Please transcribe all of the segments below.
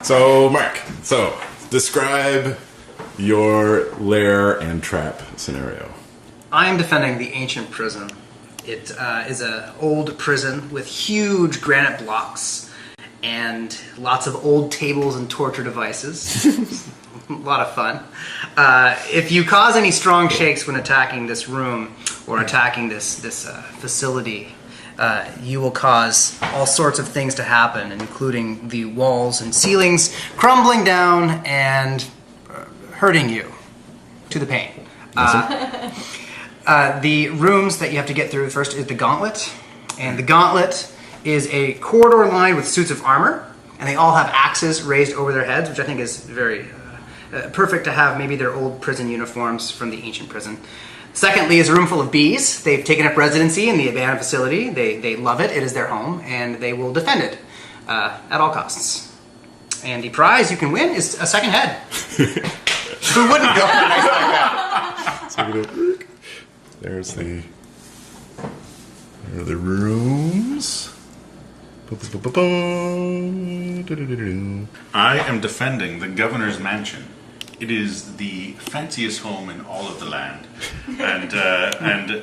So, Mark, describe your lair and trap scenario. I am defending the ancient prison. It is an old prison with huge granite blocks and lots of old tables and torture devices. A lot of fun. If you cause any strong shakes when attacking this room or attacking this facility, you will cause all sorts of things to happen, including the walls and ceilings crumbling down and hurting you to the pain. The rooms that you have to get through first is the gauntlet, and the gauntlet is a corridor lined with suits of armor, and they all have axes raised over their heads, which I think is very perfect to have maybe their old prison uniforms from the ancient prison. Secondly is a room full of bees. They've taken up residency in the abandoned facility. They love it. It is their home, and they will defend it at all costs. And the prize you can win is a second head. Who wouldn't go for a nice like that? There's the rooms. I am defending the governor's mansion. It is the fanciest home in all of the land, and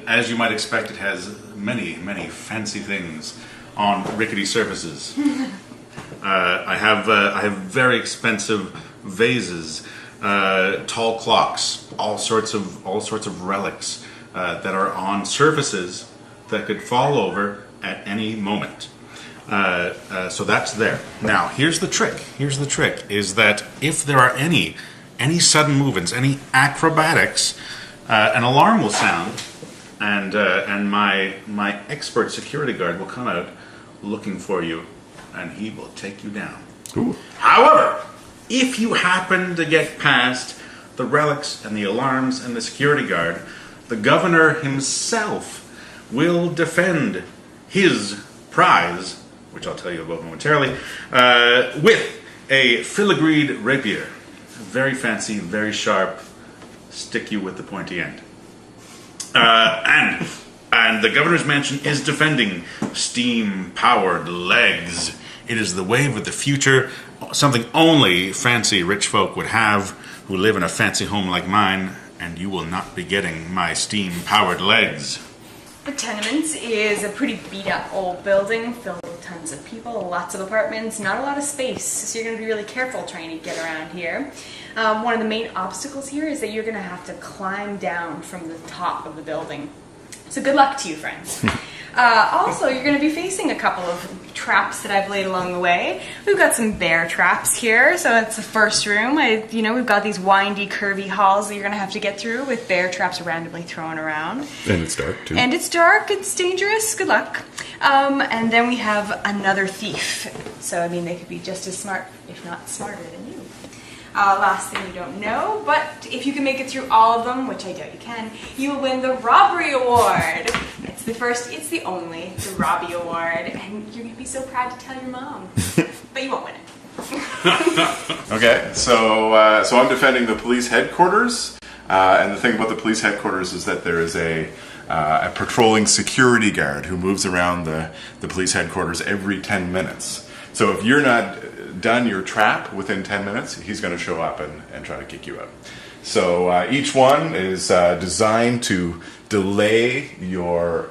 as you might expect, it has many fancy things on rickety surfaces. I have very expensive vases, tall clocks, all sorts of relics that are on surfaces that could fall over at any moment. So that's there. Now, here's the trick. Is that if there are any sudden movements, any acrobatics, an alarm will sound, and my expert security guard will come out looking for you, and he will take you down. Ooh. However, if you happen to get past the relics and the alarms and the security guard, the governor himself will defend his prize, which I'll tell you about momentarily, with a filigreed rapier. Very fancy, very sharp, stick you with the pointy end. And the governor's mansion is defending steam-powered legs. It is the wave of the future, something only fancy rich folk would have who live in a fancy home like mine, and you will not be getting my steam-powered legs. The Tenements is a pretty beat-up old building filled with tons of people, lots of apartments, not a lot of space, so you're going to be really careful trying to get around here. One of the main obstacles here is that you're going to have to climb down from the top of the building. So good luck to you, friends. Also, you're going to be facing a couple of traps that I've laid along the way. We've got some bear traps here, so that's the first room. We've got these windy, curvy halls that you're going to have to get through with bear traps randomly thrown around. And it's dark, too. And it's dark, it's dangerous, good luck. And then we have another thief. So, they could be just as smart, if not smarter than you. Last thing you don't know, but if you can make it through all of them, which I doubt you can, you will win the Robbery Award. It's the first, it's the only, the Robbie Award, and you're going to be so proud to tell your mom. But you won't win it. Okay, so I'm defending the police headquarters, and the thing about the police headquarters is that there is a patrolling security guard who moves around the police headquarters every 10 minutes. So if you're not done your trap within 10 minutes, he's going to show up and try to kick you out. So each one is designed to delay your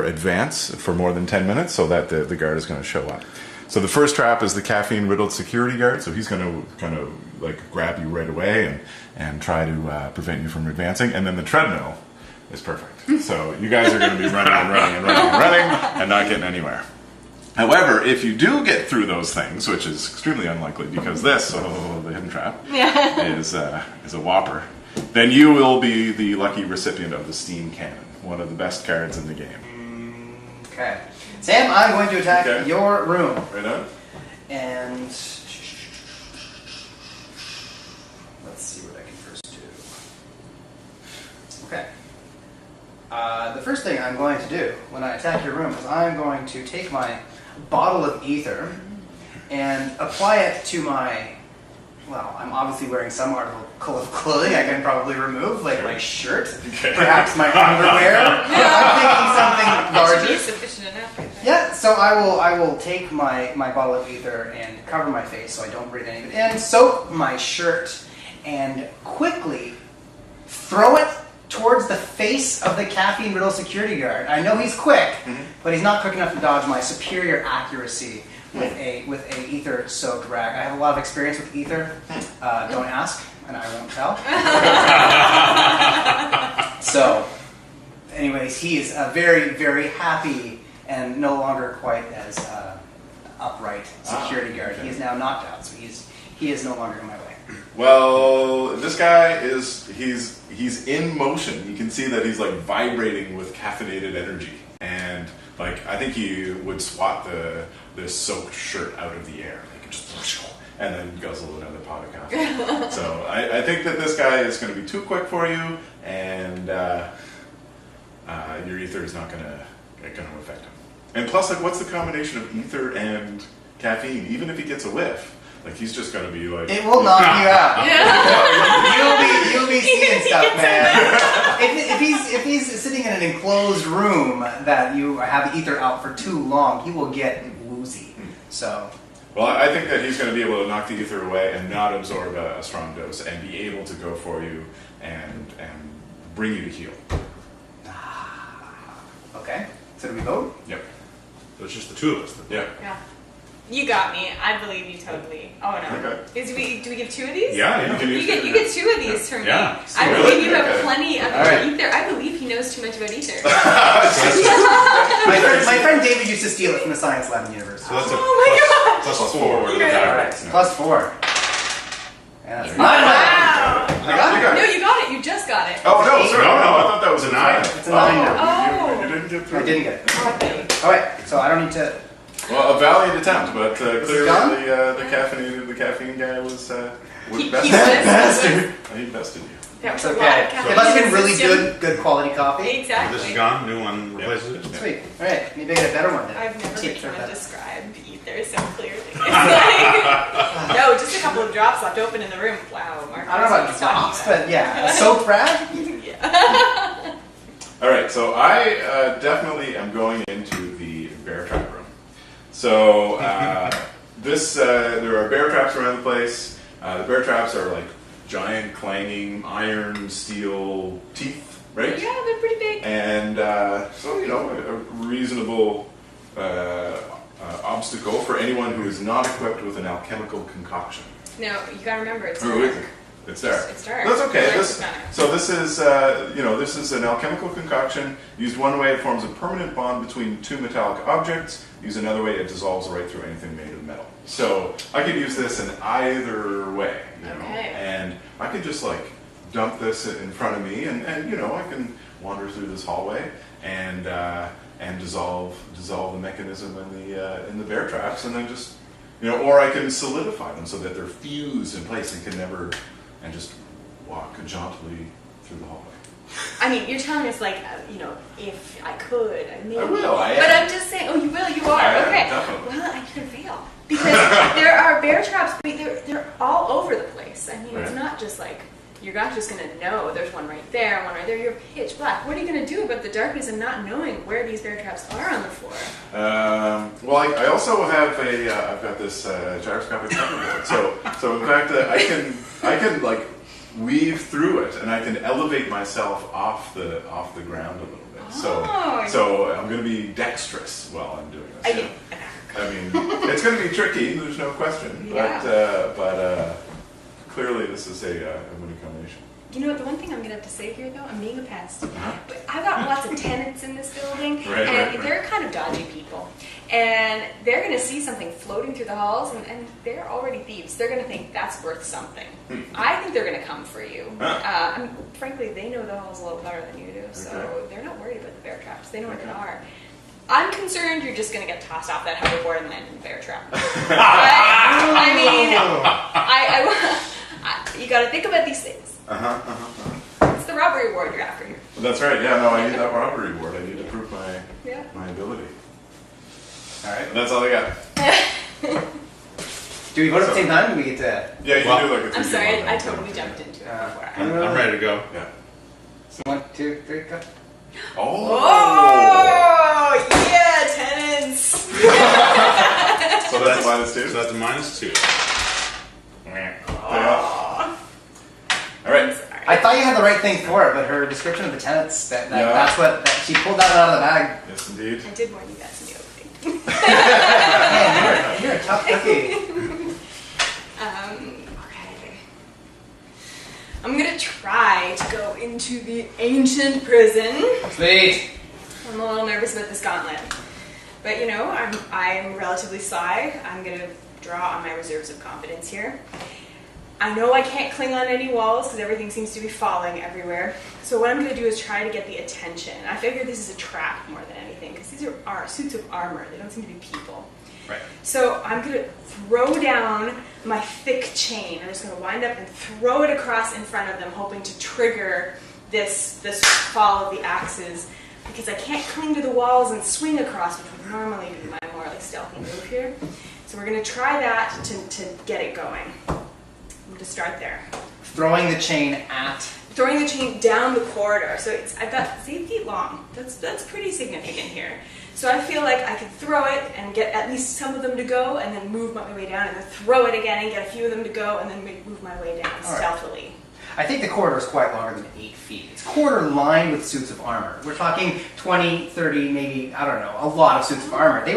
advance for more than 10 minutes so that the guard is going to show up. So the first trap is the caffeine-riddled security guard, so he's going to kind of like grab you right away and try to prevent you from advancing. And then the treadmill is perfect. So you guys are going to be running and not getting anywhere. However, if you do get through those things, which is extremely unlikely because the hidden trap, is a whopper, then you will be the lucky recipient of the steam cannon, one of the best cards in the game. Okay. Sam, I'm going to attack your room. Right on. And let's see what I can first do. Okay. The first thing I'm going to do when I attack your room is I'm going to take my bottle of ether and apply it to my, I'm obviously wearing some article of clothing I can probably remove, like my shirt, perhaps my underwear. I'm thinking something larger. Sufficient enough. Yeah, So I will take my bottle of ether and cover my face so I don't breathe any of it in, soak my shirt, and quickly throw it towards the face of the caffeine-riddled security guard. I know he's quick, but he's not quick enough to dodge my superior accuracy with a ether-soaked rag. I have a lot of experience with ether. Don't ask, and I won't tell. So, anyways, he is very, very happy and no longer quite as upright security guard. Okay. He is now knocked out, so he is no longer in my way. Well, this guy he's in motion. You can see that he's like vibrating with caffeinated energy, and like I think he would swat the soaked shirt out of the air, like just and then guzzle another pot of coffee. So I think that this guy is going to be too quick for you, and your ether is not going to affect him. And plus, like, what's the combination of ether and caffeine? Even if he gets a whiff. Like, he's just going to be like... It will knock you out. You'll be seeing stuff, man. If he's sitting in an enclosed room that you have ether out for too long, he will get woozy. So... Well, I think that he's going to be able to knock the ether away and not absorb a strong dose and be able to go for you and bring you to heal. Okay. So do we vote? Yep. So it's just the two of us. Then. Yeah. Yeah. You got me. I believe you totally. Oh no. Okay. Do we give two of these? Yeah, you can You use get two of these for me. Yeah. I Really? believe you have Okay. plenty of right. ether. I believe he knows too much about ether. My friend David used to steal it from the science lab in university. So that's a Oh my plus 4. Yeah. All right. Plus 4. Yeah, that's Wow. I got it. No, you got it. You just got it. Oh, no, sorry. No, I thought that was a 9. It's a 9 now. Oh. You didn't get through. I didn't get it. Okay. All right. So I don't need to... Well, a valiant attempt, but clearly done? the caffeine guy was He best. Bastard. He bested you. That It's was a lot okay. of caffeine It must have been in the really system. good quality coffee. Exactly. This is gone. New one replaces it. Sweet. All right. Maybe I get a better one then. I've never Tips heard are someone better. describe ether so clearly. It's like, no, just a couple of drops left open in the room. Wow, Mark. I don't know about drops, but yeah. Soap rag? Yeah. All right, so I definitely am going into the bear trap room. So there are bear traps around the place. The bear traps are like giant clanging iron steel teeth, right? Yeah, they're pretty big. And so, you know, a reasonable obstacle for anyone who is not equipped with an alchemical concoction. No, you gotta remember it's Or dark. is it? It's dark. It's dark. That's okay. The This, lights are better. so this is, this is an alchemical concoction. Used one way, it forms a permanent bond between two metallic objects. Used another way, it dissolves right through anything made of metal. So I could use this in either way, you know. Okay. And I could just like dump this in front of me, and you know, I can wander through this hallway and dissolve the mechanism in the bear traps, and then just, you know, or I can solidify them so that they're fused in place and can never, and just walk jauntily through the hallway. I mean, you're telling us like, if I could, maybe. I will, I am. But I'm just saying. Oh, you will. You are. I am, Okay. definitely. Well, I can fail because there are bear traps, but they're all over the place. I mean, it's Right. not just like you're not just gonna know there's one right there, one right there. You're pitch black. What are you gonna do about the darkness and not knowing where these bear traps are on the floor? Well, I also have I've got this gyroscopic hoverboard. So in fact, I can like weave through it, and I can elevate myself off the ground a little bit. Oh. So I'm going to be dexterous while I'm doing this. I mean, it's going to be tricky. There's no question. Yeah. But clearly, this is a winning combination. You know what? The one thing I'm gonna have to say here, though, I'm being a pest. But I've got lots of tenants in this building, and they're kind of dodgy people. And they're gonna see something floating through the halls, and they're already thieves. They're gonna think that's worth something. I think they're gonna come for you. I mean, frankly, they know the halls a little better than you do, so they're not worried about the bear traps. They know where they are. I'm concerned you're just gonna get tossed off that hoverboard and land in the bear trap. I mean, you gotta think about these things. It's the robbery award you're after here. Well, that's right. Yeah, no, I need that robbery award. I need to prove my ability. All right. That's all I got. Do we vote at the same time? Do we get to... Yeah, you can do like a I'm sorry, 3-2-1 I thing. totally jumped into it before. I'm ready to go. Yeah. 1, 2, 3, go. Oh! Oh, yeah, tenants! So that's a minus 2. So that's a -2. All right. I thought you had the right thing for it, but her description of the tenants, Yeah. that's what, she pulled that one out of the bag. Yes, indeed. I did warn you guys in the opening. Man, you're a tough cookie. Okay. I'm gonna try to go into the ancient prison. Sweet. I'm a little nervous about this gauntlet. But you know, I'm relatively sly. I'm gonna draw on my reserves of confidence here. I know I can't cling on any walls because everything seems to be falling everywhere. So what I'm going to do is try to get the attention. I figure this is a trap more than anything because these are suits of armor. They don't seem to be people. Right. So I'm going to throw down my thick chain. I'm just going to wind up and throw it across in front of them, hoping to trigger this fall of the axes because I can't cling to the walls and swing across, which would normally be my more like stealthy move here. So we're going to try that to get it going. I'm going to start there. Throwing the chain down the corridor. So I've got 8 feet long. That's pretty significant here. So I feel like I could throw it and get at least some of them to go and then move my way down and then throw it again and get a few of them to go and then move my way down stealthily. I think the corridor is quite longer than 8 feet. It's corridor lined with suits of armor. We're talking 20, 30, maybe, I don't know, a lot of suits of armor. They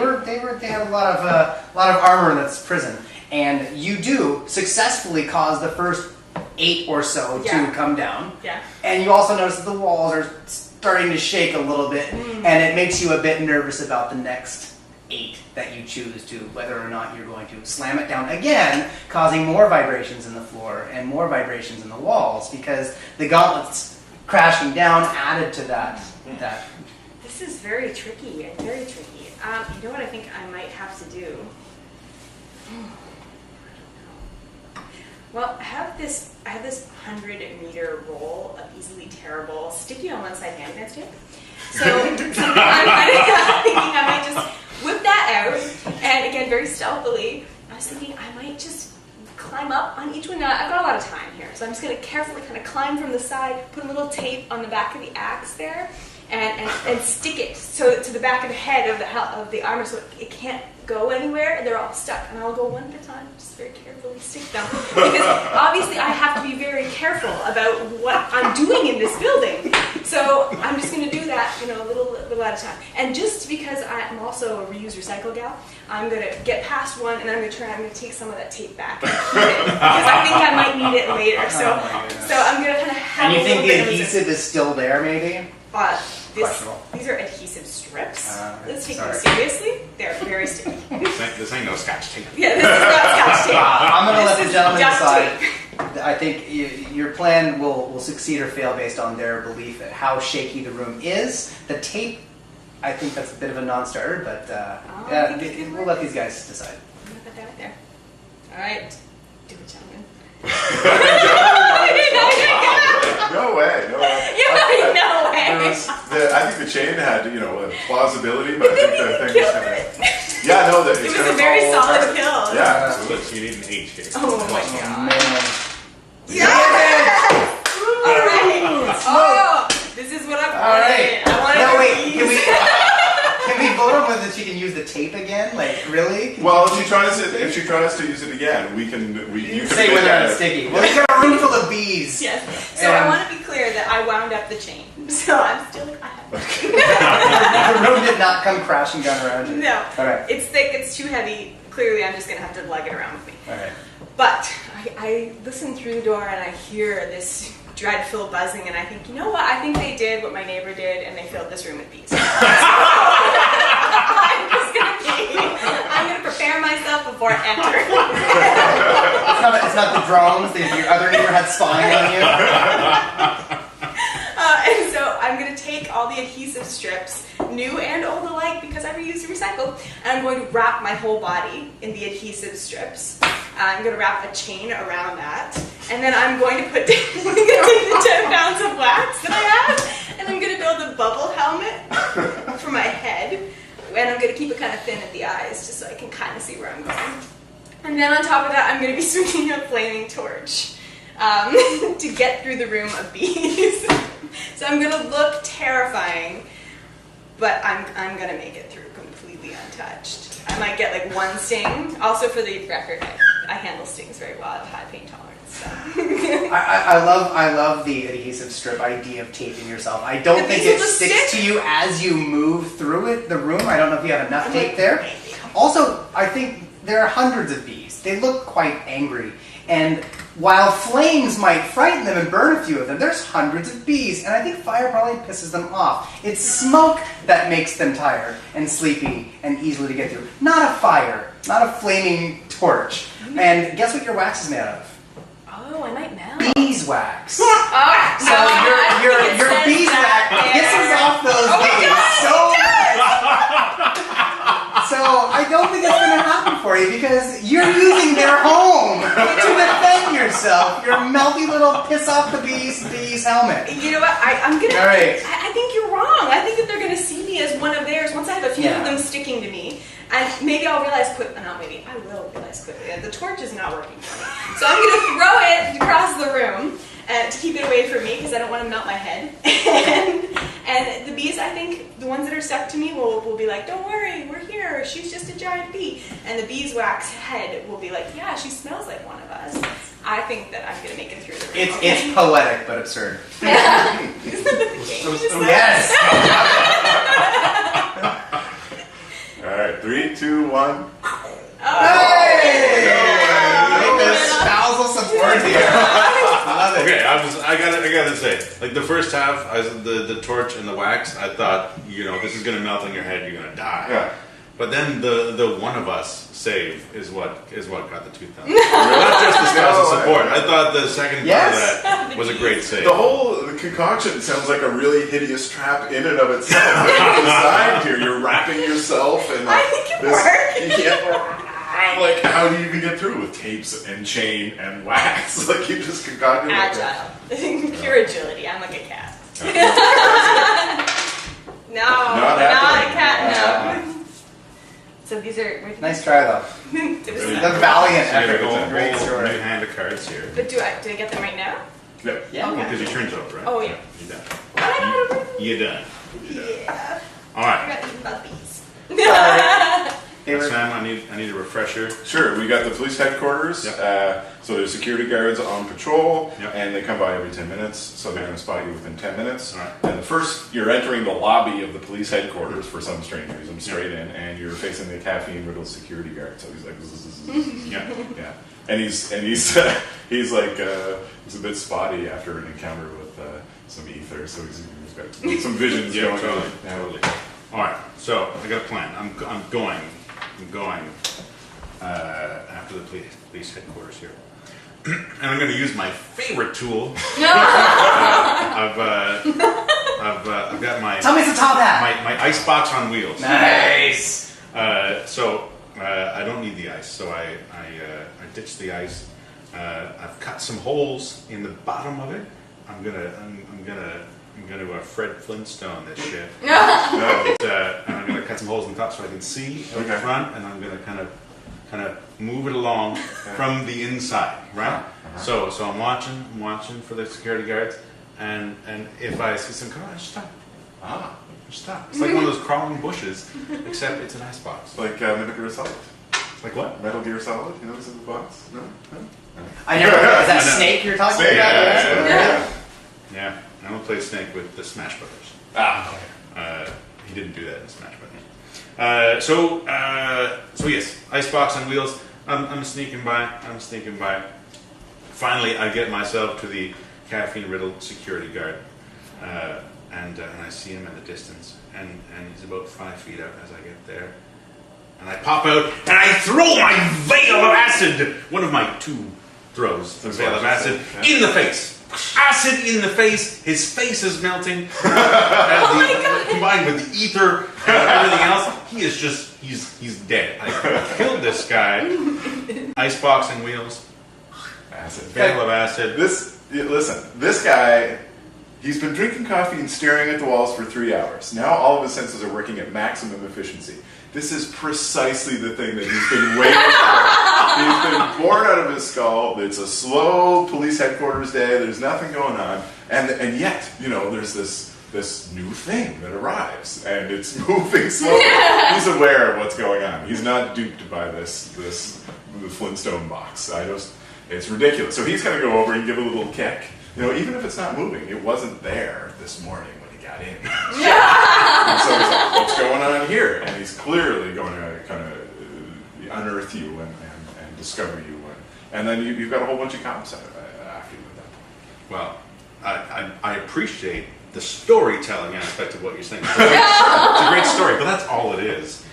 had a lot of armor in this prison. And you do successfully cause the first 8 or so to come down. Yeah. And you also notice that the walls are starting to shake a little bit, and it makes you a bit nervous about the next 8 that you choose to, whether or not you're going to slam it down again, causing more vibrations in the floor and more vibrations in the walls, because the gauntlet's crashing down added to that. This is very tricky, very tricky. You know what I think I might have to do? Well, I have this 100-meter roll of easily tearable, sticky on one side hand tape. So I'm thinking I might just whip that out, and again, very stealthily, I was thinking I might just climb up on each one. Now, I've got a lot of time here, so I'm just going to carefully kind of climb from the side, put a little tape on the back of the axe there, and stick it so to the back of the head of the armor so it can't go anywhere. They're all stuck, and I'll go one at a time, just very carefully stick them. Because obviously I have to be very careful about what I'm doing in this building. So I'm just going to do that, a little at a time. And just because I'm also a reuse recycle gal, I'm going to get past one, and then I'm going to take some of that tape back and keep it because I think I might need it later. So I'm going to kind of have. And you a think little the bit adhesive is still there, maybe? These are adhesive strips. Let's take them sorry. seriously. They're very sticky. This ain't no Scotch tape. Yeah, this is not Scotch tape. I'm going to let the This is gentleman duct decide. tape. I think your plan will succeed or fail based on their belief at how shaky the room is. The tape, I think that's a bit of a non-starter, but we'll let these guys decide. I'm going to put that right there. All right. Do it, gentlemen. No way. No way. I think the chain had, plausibility, but I think the thing was kind of. Yeah, no, It was a very solid kill. Yeah. Look, you need an H here. Oh my god. Man. Yes! All right. Oh, this is what I'm All right. I wanted No, to wait. use. Can we vote on whether she can use the tape again? Like, really? Well, if she tries to use it again, you can Say make whether that- it's sticky. Well, you got a room full of bees. Yes. So I want to be clear that I wound up the chain. So I'm still. The room did not come crashing down around you. No. All right. It's thick. It's too heavy. Clearly, I'm just gonna have to lug it around with me. All right. But I listen through the door and I hear this dreadful buzzing, and I think, you know what? I think they did what my neighbor did, and they filled this room with bees. I'm gonna prepare myself before I enter. It's not the drones. Your other neighbor had spying on you. And so I'm going to take all the adhesive strips, new and old alike, because I reuse and recycle, and I'm going to wrap my whole body in the adhesive strips. I'm going to wrap a chain around that, and then I'm going to take the 10 pounds of wax that I have, and I'm going to build a bubble helmet for my head, and I'm going to keep it kind of thin at the eyes, just so I can kind of see where I'm going. And then on top of that, I'm going to be swinging a flaming torch to get through the room of bees. So I'm going to look terrifying, but I'm going to make it through completely untouched. I might get like one sting. Also, for the record, I handle stings very well. I have a high pain tolerance. So. I love the adhesive strip idea of taping yourself. I don't think it sticks to you as you move through the room. I don't know if you have enough tape there. Also, I think there are hundreds of bees. They look quite angry. And while flames might frighten them and burn a few of them, there's hundreds of bees. And I think fire probably pisses them off. It's smoke that makes them tired and sleepy and easily to get through. Not a fire. Not a flaming torch. And guess what your wax is made out of? Oh, I might melt. Beeswax. Oh, So your beeswax pisses off those bees. So I don't think it's going to happen for you because you're using their home to defend yourself. Your melty little piss off the bees helmet. You know what? I'm gonna. All right. I think you're wrong. I think that they're gonna see me as one of theirs once I have a few of them sticking to me, and maybe I'll realize quickly. Not maybe. I will realize quickly. The torch is not working for me, so I'm gonna throw it across the room to keep it away from me because I don't want to melt my head. And the bees, I think, the ones that are stuck to me will be like, "Don't worry, we're here. She's just a giant bee." And the beeswax head will be like, "Yeah, she smells like one of us." I think that I'm going to make it through the room. It's poetic but absurd. Yeah. Yes. All right, 3, 2, 1. Hey! Spousal support here. Love it. Okay, I gotta say, like the first half, the torch and the wax, I thought, this is gonna melt on your head, you're gonna die. Yeah. But then the one of us save is what got the tooth out. Not just the spousal support. I thought the second part of that was a great save. The whole concoction sounds like a really hideous trap in and of itself. Like, designed here, you're wrapping yourself in I think it worked. Yeah, like how do you even get through with tapes and chain and wax? Like you just concocted Agile. Pure agility. I'm like a cat. No, not a cat, no. So these are... Nice try though. The valiant effort. Great story. New hand of cards here. But do I get them right now? Yeah. Because your turn's over, right? Oh, yeah. You're done. Yeah. All I right. forgot eating about these. Sam, I need a refresher. Sure, we got the police headquarters. Yep. So there's security guards on patrol, Yep. and they come by every 10 minutes, so they're going to spot you within 10 minutes. All right. And the first, you're entering the lobby of the police headquarters for some strange reason, straight in, and you're facing the caffeine-riddled security guard. So he's like, Yeah. yeah, and he's like he's a bit spotty after an encounter with some ether, so he's got some visions Yeah, going totally, on. Yeah. totally. All right, so I got a plan. I'm going after the police headquarters here, and I'm going to use my favorite tool. I've got my Tell me it's a top hat. my ice box on wheels. Nice. So I don't need the ice, so I ditched the ice. I've cut some holes in the bottom of it. I'm gonna Fred Flintstone this shit. And I'm gonna cut some holes in the top so I can see out the front, and I'm gonna kind of move it along from the inside, right? So I'm watching for the security guards, and if I see some come on, just stop. Just stop. It's like one of those crawling bushes, except it's an ice box. Like Metal Gear Solid. Like what? Metal Gear Solid, you know what's in the box? No? I never heard. Is that Snake you're talking Snake, about? Yeah, I only played Snake with the Smash Brothers. He didn't do that in Smash Brothers. So yes, icebox on wheels. I'm sneaking by. Finally, I get myself to the caffeine-riddled security guard, and I see him in the distance, and he's about 5 feet out as I get there. And I pop out, and I throw my veil of acid, one of my 2 throws of veil of acid, in the face. Acid in the face, his face is melting. Combined with the ether and everything else, he is just, he's dead. I killed this guy. Icebox and wheels. Acid. Veil of acid. This guy, he's been drinking coffee and staring at the walls for 3 hours. Now all of his senses are working at maximum efficiency. This is precisely the thing that he's been waiting for. He's been born out of his skull. It's a slow police headquarters day. There's nothing going on. And yet, there's this this new thing that arrives, and it's moving slowly. He's aware of what's going on. He's not duped by the Flintstone box. It's ridiculous. So he's going to go over and give it a little kick. You know, even if it's not moving, it wasn't there this morning when he got in. And so he's like, what's going on here? And he's clearly going to kind of unearth you and discover you. And then you've got a whole bunch of cops after you at that point. Well, I appreciate the storytelling aspect of what you're saying. It's a great story, but that's all it is.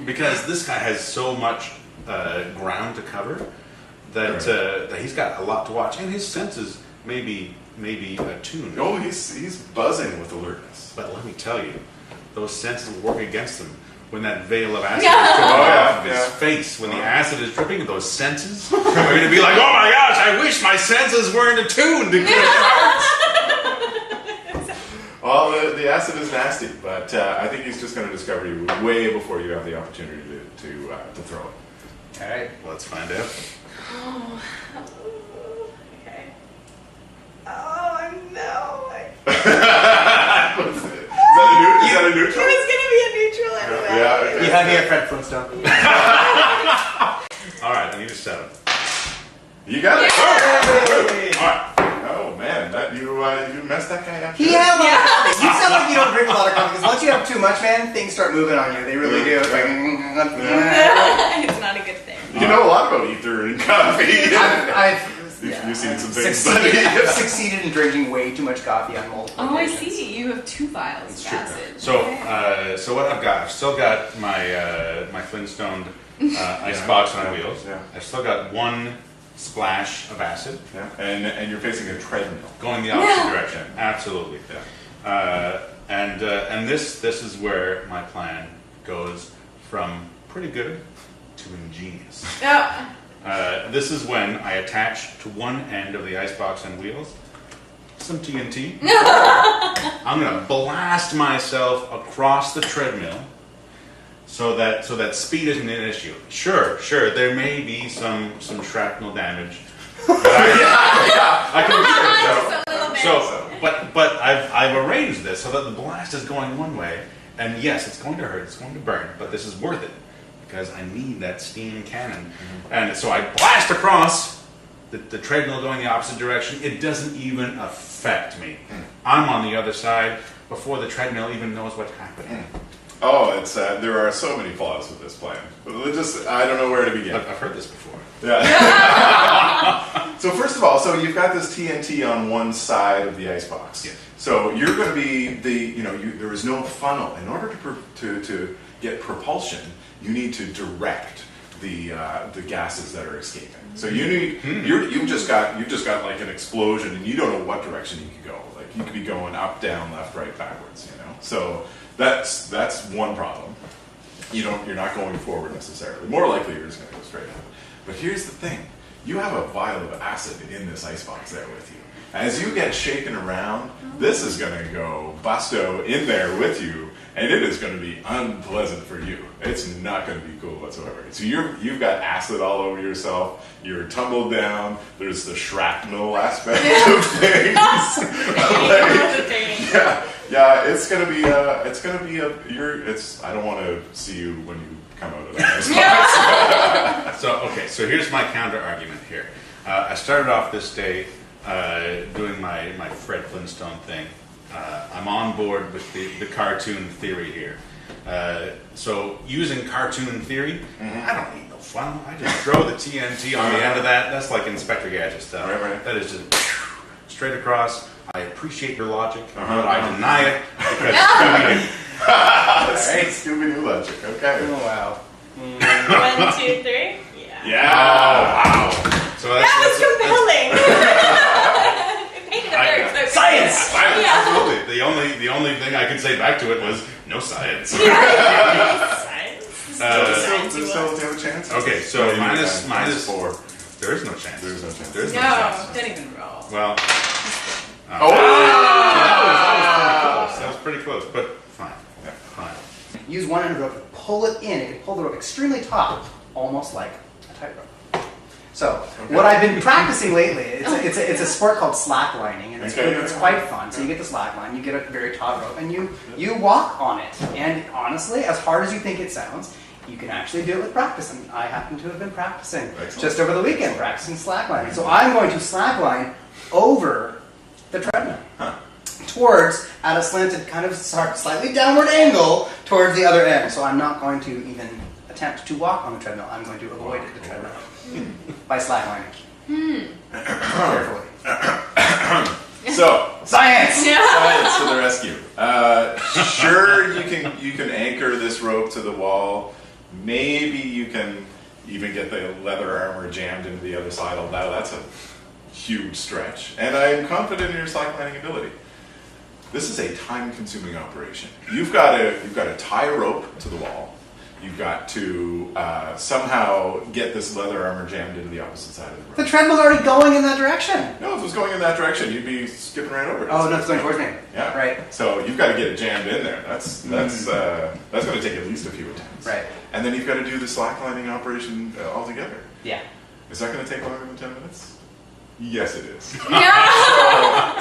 Because this guy has so much ground to cover that he's got a lot to watch, and his senses may be attuned. Oh, he's buzzing with alertness. But let me tell you, those senses will work against him when that veil of acid is dripping off of his face. When the acid is dripping, those senses are going to be like, oh my gosh, I wish my senses weren't attuned to good parts. Well, the acid is nasty, but I think he's just going to discover you way before you have the opportunity to throw it. All right. Let's find out. Oh, okay. Oh, no. Is that a neutral? It was going to be a neutral anyway. Yeah, okay. You have me at Fred Flintstone. All right, I need a 7. You got it. Yay! All right. Oh man, you messed that guy up. He had a lot of coffee. You sound like you don't drink a lot of coffee, because once you have too much, man, things start moving on you. They really do. It's like, It's not a good thing. You know a lot about ether and coffee. I've You've seen some things. buddy. I've succeeded in drinking way too much coffee on multiple Oh, I occasions. see. You have 2 vials of acid. So what I've still got my Flintstone icebox on wheels. Yeah. I've still got 1 splash of acid. Yeah. And you're facing a treadmill. Going the opposite direction. Absolutely. Yeah. And this is where my plan goes from pretty good to ingenious. Yeah. This is when I attach to one end of the icebox on wheels some TNT. I'm going to blast myself across the treadmill so that speed isn't an issue. Sure, there may be some shrapnel damage. I can Just a little bit. but I've arranged this so that the blast is going one way, and yes, it's going to hurt, it's going to burn, but this is worth it because I need that steam cannon. And so I blast across the treadmill going the opposite direction. It doesn't even affect me. I'm on the other side before the treadmill even knows what's happening. Oh, it's there are so many flaws with this plan. I don't know where to begin. I've heard this before. Yeah. So first of all, you've got this TNT on one side of the icebox. Yes. So you're going to be there is no funnel. In order to get propulsion, you need to direct the gases that are escaping. So you need you've just got like an explosion, and you don't know what direction you could go. Like you could be going up, down, left, right, backwards. So that's one problem. You're not going forward necessarily. More likely, you're just going to go straight up. But here's the thing: you have a vial of acid in this icebox there with you. As you get shaken around, this is going to go busto in there with you, and it is going to be unpleasant for you. It's not going to be cool whatsoever. So you've got acid all over yourself. You're tumbled down. There's the shrapnel aspect of things. Yeah. It's going to be I don't want to see you when you come out of that icebox. So here's my counter argument here. I started off this day doing my Fred Flintstone thing. I'm on board with the cartoon theory here. So using cartoon theory, I don't need no funnel. I just throw the TNT on the end of that. That's like Inspector Gadget stuff. Right. That is just straight across. I appreciate your logic, but I deny it because Scooby-Doo logic. Okay. Oh, wow. 1, 2, 3. Yeah. wow. So That was compelling. It painted a very clear Science! Science, Yeah. absolutely. The only thing I could say back to it was no science. Science. Do you have a chance? Okay, so No, minus 4. There is no chance. There's no chance. There's no No, chance. don't even roll. Well, that was pretty close, but fine. Yeah, fine. Use one end of the rope to pull it in. It can pull the rope extremely taut, almost like a tightrope. So what I've been practicing lately, it's a sport called slacklining, and it's quite fun. So you get the slack line, you get a very taut rope, and you walk on it. And honestly, as hard as you think it sounds, you can actually do it with practice. And I happen to have been practicing just over the weekend, practicing slacklining. So I'm going to slackline over the treadmill. Towards, at a slanted kind of slightly downward angle towards the other end. So I'm not going to even attempt to walk on the treadmill. I'm going to avoid the treadmill by slacklining. Carefully. So Science! science to the rescue. Sure, you can anchor this rope to the wall. Maybe you can even get the leather armor jammed into the other side. Now that's a huge stretch, and I'm confident in your slacklining ability. This is a time-consuming operation. You've got to tie a rope to the wall. You've got to somehow get this leather armor jammed into the opposite side of the rope. The treadmill's already going in that direction. No, if it was going in that direction, you'd be skipping right over it. Oh, no, it's going towards me. Yeah. Right. So you've got to get it jammed in there. That's going to take at least a few attempts. Right. And then you've got to do the slacklining operation altogether. Yeah. Is that going to take longer than 10 minutes? Yes, it is. No!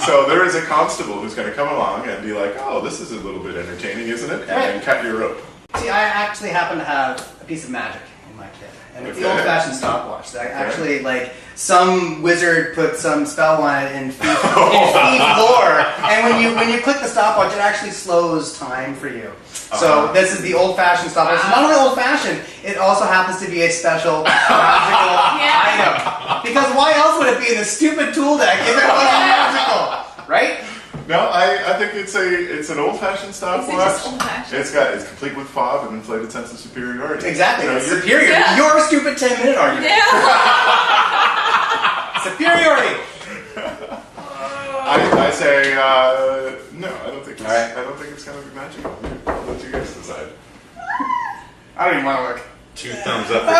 So there is a constable who's going to come along and be like, "Oh, this is a little bit entertaining, isn't it?" And then cut your rope. See, I actually happen to have a piece of magic in my kit. And it's the old-fashioned stopwatch. That actually, some wizard put some spell on it in Thief lore. And when you click the stopwatch, it actually slows time for you. So this is the old-fashioned stopwatch. It's not only old-fashioned, it also happens to be a special magical item. Because why else would it be in the stupid tool deck if it wasn't magical? Right? No, I think it's an old-fashioned stopwatch. old-fashioned? It's complete with fob and inflated sense of superiority. Exactly. You know, It's superior. Yeah. Your stupid 10-minute argument. Yeah. Superiority. I say no. I don't think. All right. I don't think it's going to be magical. I'll let you guys decide. I don't even want to look. 2 thumbs up for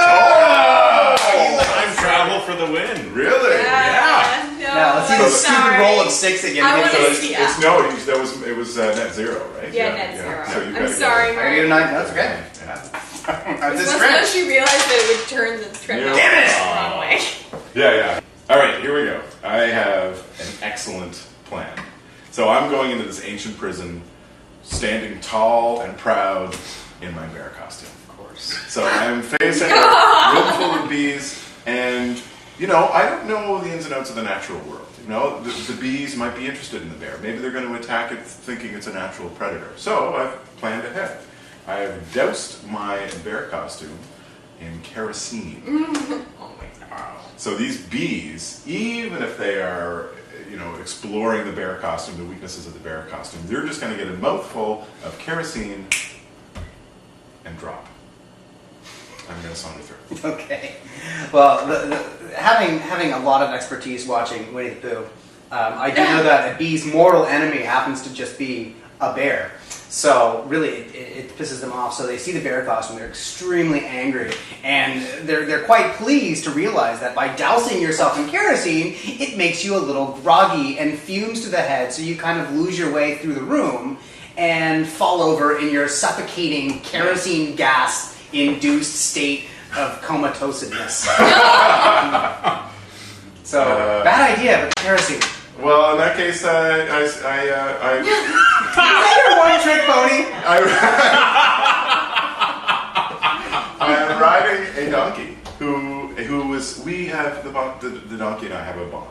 time travel for the win. Really? Yeah. Now let's see the stupid roll of 6 again. I Get wanna those. see- It was net zero, right? Yeah, net zero. So you I'm gotta sorry, I Mark. get a 9. That's okay. Once This stretch. she realized that it would turn the treadmill Damn it! the wrong way. Yeah. All right, here we go. I have an excellent plan. So I'm going into this ancient prison, standing tall and proud in my bear costume. Of course. So I'm facing a room full of bees, and I don't know the ins and outs of the natural world. The bees might be interested in the bear. Maybe they're going to attack it thinking it's a natural predator. So I've planned ahead. I have doused my bear costume in kerosene. Oh my god. So these bees, even if they are, exploring the bear costume, the weaknesses of the bear costume, they're just going to get a mouthful of kerosene and drop. I'm going to saunter through. Okay. Well, having a lot of expertise watching Winnie the Pooh, I do know that a bee's mortal enemy happens to just be a bear. So really, it pisses them off. So they see the bear costume, they're extremely angry, and they're quite pleased to realize that by dousing yourself in kerosene, it makes you a little groggy and fumes to the head, so you kind of lose your way through the room and fall over in your suffocating kerosene gas-induced state of comatosedness. So bad idea, but kerosene. Well, in that case, Is that your one-trick pony? I am riding a donkey we have the donkey and I have a bond.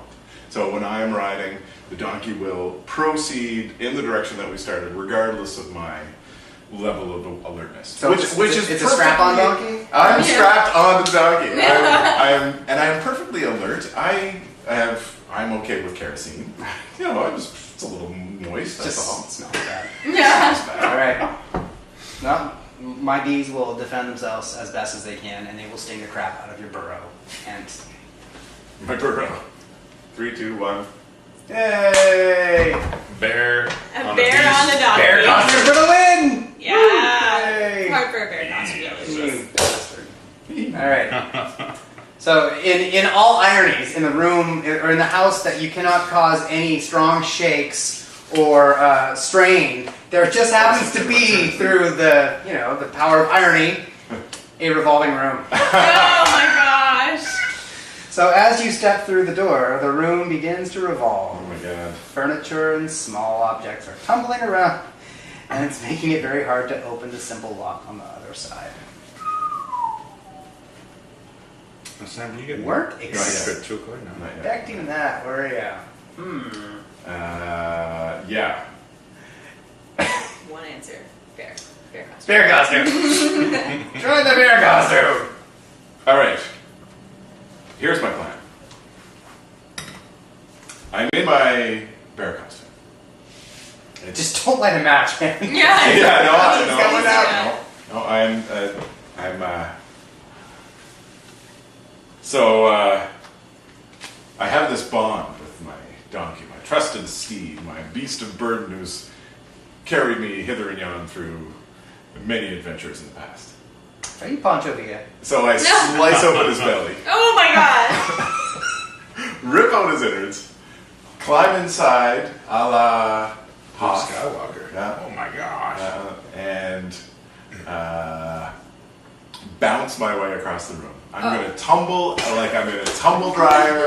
So when I am riding, the donkey will proceed in the direction that we started, regardless of my level of alertness. So which it's is a strap-on perfectly- donkey? I'm strapped on the donkey. I am perfectly alert. I'm okay with kerosene. It's a little moist. That's all. Just smells bad. Yeah. All right. No, my bees will defend themselves as best as they can, and they will sting the crap out of your burrow. And My burrow. 3, 2, 1. yay! Bear. A bear on the donkey. Bear costume for the win! Yeah. Yay. Hard for a bear costume. All right. So, in all ironies, in the room or in the house that you cannot cause any strong shakes or strain, there just happens to be through the the power of irony, a revolving room. Oh my gosh. So as you step through the door, the room begins to revolve. Oh my god. Furniture and small objects are tumbling around, and it's making it very hard to open the simple lock on the other side. Sam, you get Weren't Good 2 o'clock now. Not yet. expecting that, were ya? Yeah. One answer. Bear. Bear costume. Bear costume! Try the bear costume! Alright. Here's my plan. I'm in my bear costume. Just don't light a match, man. Yeah. Yeah, no, It's going out. No, So, I have this bond with my donkey, my trusted steed, my beast of burden who's carried me hither and yon through many adventures in the past. Are you Poncho Villa? So I slice open his belly, Oh my god. rip out his innards, climb inside, a la Hoth, Skywalker. Yeah. Oh my gosh. and bounce my way across the room. I'm going to tumble like I'm in a tumble dryer.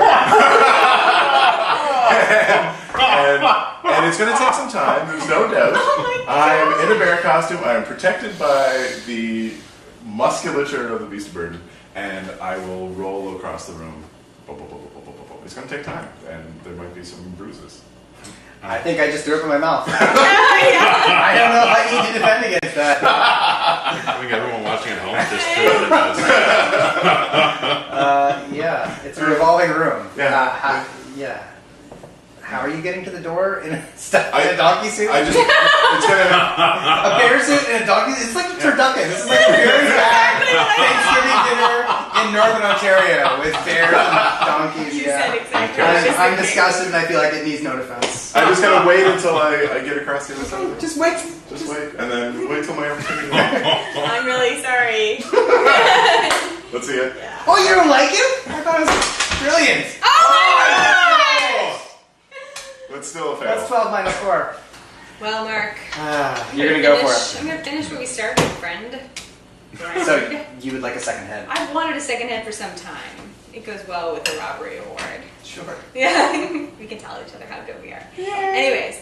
and it's going to take some time, there's no doubt. I am in a bear costume. I am protected by the musculature of the beast of burden, and I will roll across the room. It's going to take time, and there might be some bruises. I think I just threw up in my mouth. I don't know if I need to defend against that. I think everyone watching at home just threw it in this. Yeah, it's a revolving room. Yeah. Yeah. How are you getting to the door in a donkey suit? It's gonna. A bear suit and a donkey suit? It's like turducken. This is like a very bad Thanksgiving dinner in Northern Ontario with bears and donkeys. You said exactly I'm disgusted and I feel like it needs no defense. I just gotta wait until I get across the other side. Just wait. Just wait, and then wait till my opportunity. I'm really sorry. Let's see it. Oh, you don't like it? I thought it was brilliant. Oh my god! That's still a fail. That's 12 minus 4. Well, Mark. You're gonna go for it. I'm gonna finish what we started, friend. So you would like a second head? I've wanted a second head for some time. It goes well with the robbery award. Sure. Yeah, we can tell each other how good we are. Anyways,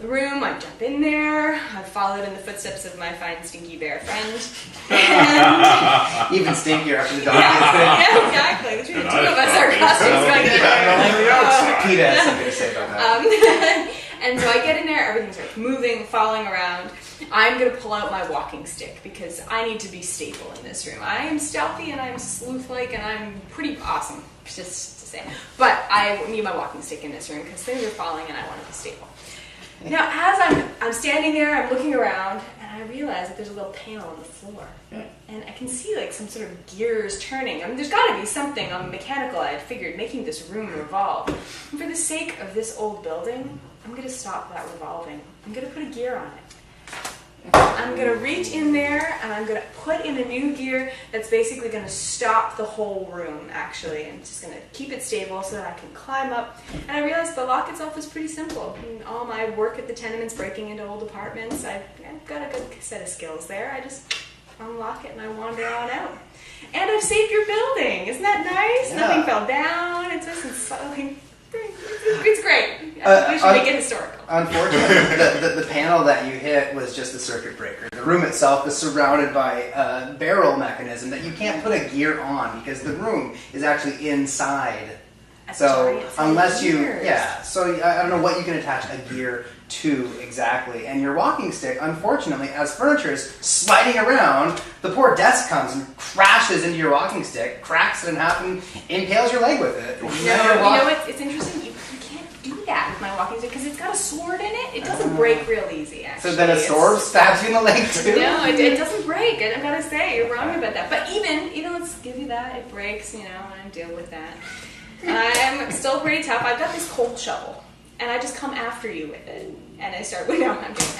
the room, I jump in there. I've followed in the footsteps of my fine stinky bear friend. And Even stinkier after the donkey. yeah, exactly. Between the two of us, our costumes going to Peter has something to say about that. And so I get in there, everything starts moving, falling around. I'm going to pull out my walking stick because I need to be stable in this room. I am stealthy and I'm sleuth-like and I'm pretty awesome, just to say. But I need my walking stick in this room because things are falling and I want to be stable. Now, as I'm standing there, I'm looking around, and I realize that there's a little panel on the floor. And I can see like some sort of gears turning. I mean, there's got to be something mechanical, I had figured, making this room revolve. And for the sake of this old building, I'm going to stop that revolving. I'm going to put a gear on it. I'm going to reach in there and I'm going to put in a new gear that's basically going to stop the whole room, actually. And just going to keep it stable so that I can climb up. And I realized the lock itself is pretty simple. In all my work at the tenements, breaking into old apartments, I've got a good set of skills there. I just unlock it and I wander on out. And I've saved your building. Isn't that nice? Yeah. Nothing fell down. It's just it's great. We should make it historical. Unfortunately, the panel that you hit was just the circuit breaker. The room itself is surrounded by a barrel mechanism that you can't put a gear on because the room is actually inside. So unless you, so I don't know what you can attach a gear to exactly. And your walking stick, unfortunately, as furniture is sliding around, the poor desk comes and crashes into your walking stick, cracks it in half, and impales your leg with it. You know it's interesting. You can't do that with my walking stick because it's got a sword in it. It doesn't break real easy, actually. So then a sword stabs you in the leg too? No, it doesn't break. I've got to say, you're wrong about that. But even let's give you that. It breaks, and I deal with that. I'm still pretty tough. I've got this coal shovel, and I just come after you with it. And I start, no, I'm kidding.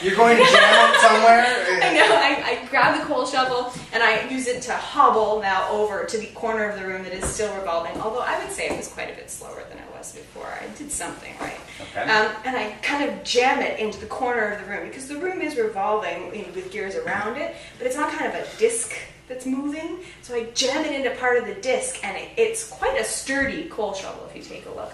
You're going to jam it somewhere? I know. I grab the coal shovel, and I use it to hobble now over to the corner of the room that is still revolving, although I would say it was quite a bit slower than it was before. I did something right. Okay. And I kind of jam it into the corner of the room, because the room is revolving with gears around it, but it's not kind of a disc that's moving. So I jam it into part of the disc, and it's quite a sturdy coal shovel if you take a look.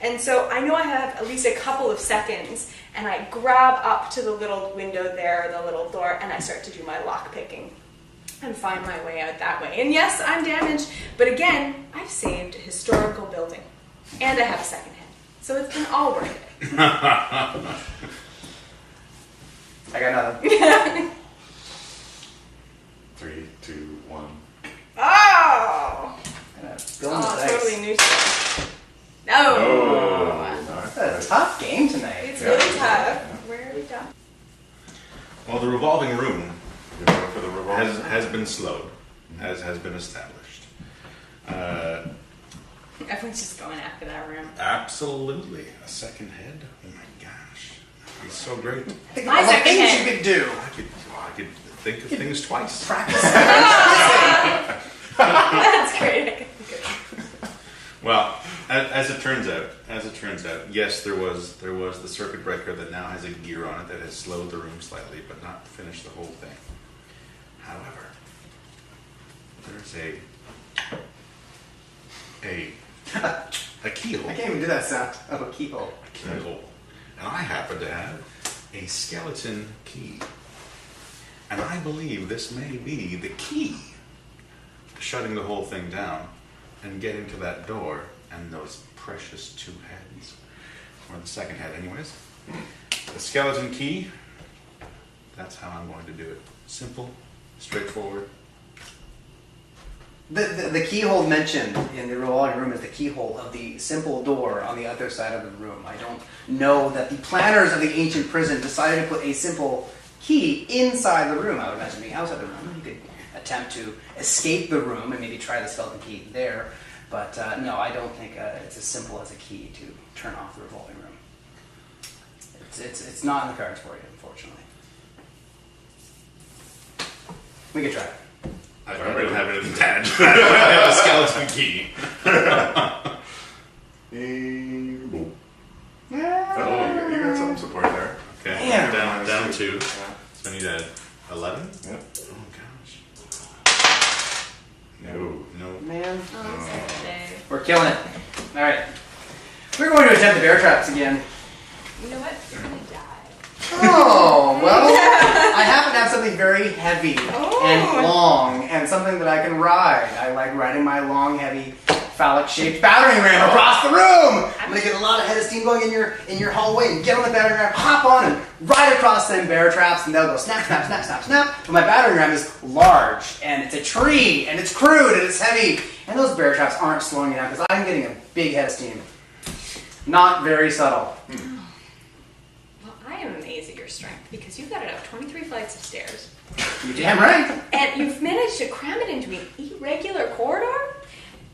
And so I know I have at least a couple of seconds, and I grab up to the little window there, the little door, and I start to do my lock picking and find my way out that way. And yes, I'm damaged, but again, I've saved a historical building, and I have a second head. So it's been all worth it. I got nothing. 3, 2, 1. Oh! Oh, Totally new stuff. No! Oh, That's a tough game tonight. It's really tough. Where are we done? Well, the revolving room You're going for the revolver? has been slowed, as has been established. Everyone's just going after that room. Absolutely. A second head? Oh my gosh. He's so great. Think My of all the second things head. you could do. I could think of things twice. Practice. That's great. Well, as it turns out, yes, there was the circuit breaker that now has a gear on it that has slowed the room slightly, but not finished the whole thing. However, there's a keyhole. I can't even do that sound of a keyhole. Keyhole. And I happen to have a skeleton key. And I believe this may be the key to shutting the whole thing down and getting to that door and those precious 2 heads. Or the second head anyways. The skeleton key, that's how I'm going to do it. Simple, straightforward. The keyhole mentioned in the revolving room is the keyhole of the simple door on the other side of the room. I don't know that the planners of the ancient prison decided to put a simple key inside the room. I would imagine being outside the room. You could attempt to escape the room and maybe try the skeleton key there. But no, I don't think it's as simple as a key to turn off the revolving room. It's not in the cards for you, unfortunately. We could try it. I don't have anything to add. I have a skeleton key. Boom. Oh, you got some support there. Okay, Damn. down 2. Yeah. So I need a 11? Yep. Oh gosh. No. Man, Oh, second day. we're killing it. All right. We're going to attempt the bear traps again. You know what? You're gonna die. Oh, well, I happen to have something very heavy and long and something that I can ride. I like riding my long, heavy, phallic-shaped battering ram across the room. I'm going to get a lot of head of steam going in your hallway and get on the battering ram, hop on and ride across them bear traps and they'll go snap, snap, snap, snap, snap. But my battering ram is large and it's a tree and it's crude and it's heavy and those bear traps aren't slowing me down because I'm getting a big head of steam. Not very subtle. Well, I am amazed at your strength because you've got it up 23 flights of stairs. You're damn right. And you've managed to cram it into an irregular corridor.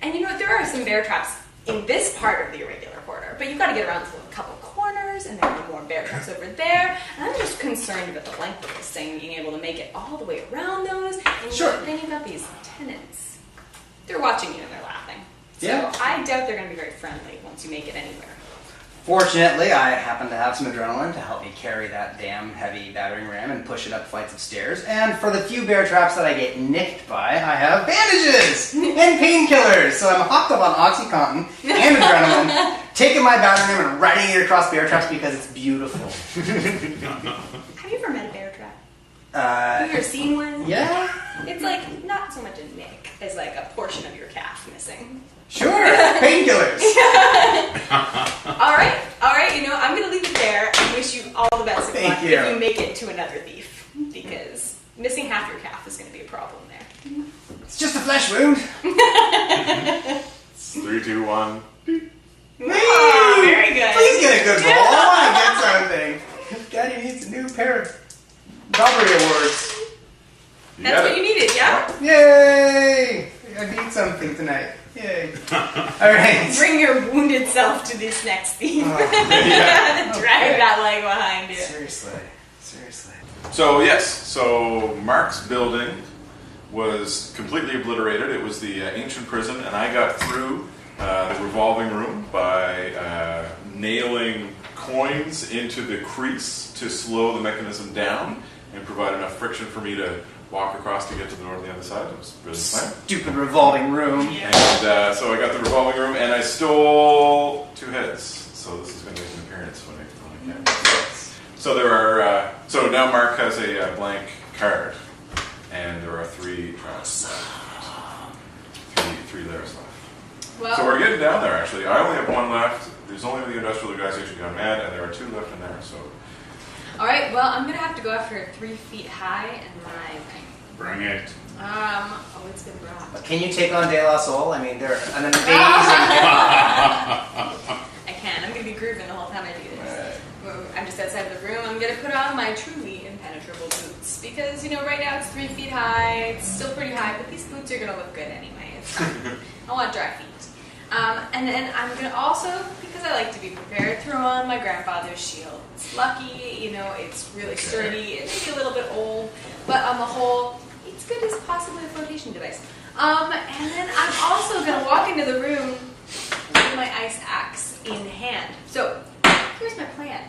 And you know what? There are some bear traps in this part of the irregular corridor, but you've got to get around to a couple corners, and there are more bear traps over there. And I'm just concerned about the length of this thing, being able to make it all the way around those. And Sure. then you've got these tenants. They're watching you and they're laughing. So Yeah. I doubt they're going to be very friendly once you make it anywhere. Fortunately, I happen to have some adrenaline to help me carry that damn heavy battering ram and push it up flights of stairs. And for the few bear traps that I get nicked by, I have bandages and painkillers. So I'm hopped up on OxyContin and adrenaline, taking my battering ram and riding it across bear traps because it's beautiful. Have you ever met a bear trap? Have you Uh, ever seen one? yeah, It's like not so much a nick as like a portion of your calf missing. sure, painkillers. All right. You know, I'm gonna leave it there and wish you all the best of Thank luck you. if you make it to another thief, because missing half your calf is gonna be a problem there. It's just a flesh wound. 3, 2, 1. Oh, very good. Please get a good roll. I want to get something. Daddy needs a new pair of robbery awards. That's what you needed, yeah? Yay! I beat something tonight. Yay. Alright. Bring your wounded self to this next thief. Oh, Drag that leg behind you. Seriously. So yes, so Mark's building was completely obliterated. It was the ancient prison, and I got through the revolving room by nailing coins into the crease to slow the mechanism down and provide enough friction for me to walk across to get to the door on the other side. It was a brilliant plan. Stupid revolving room. Yeah. And so I got the revolving room, and I stole 2 heads. So this is going to make an appearance when I can. So there are. So now Mark has a blank card, and there are 3 left. 3 layers left. Well, So we're getting down there. Actually, I only have 1 left. There's only the industrial organization gone mad, and there are 2 left in there. So all right. Well, I'm gonna have to go after 3 feet high and my. Bring it. Oh, it's been brought. Can you take on De La Soul? I mean, they're an amazing. I can. I'm gonna be grooving the whole time I do this. I'm just outside the room. I'm gonna put on my truly impenetrable boots because right now it's 3 feet high. It's still pretty high, but these boots are gonna look good anyway. It's fine. I want dry feet. And then I'm gonna also, because I like to be prepared, throw on my grandfather's shield. It's lucky, it's really sturdy. It may be a little bit old, but on the whole, it's good as possibly a flotation device. And then I'm also gonna walk into the room with my ice axe in hand. So here's my plan.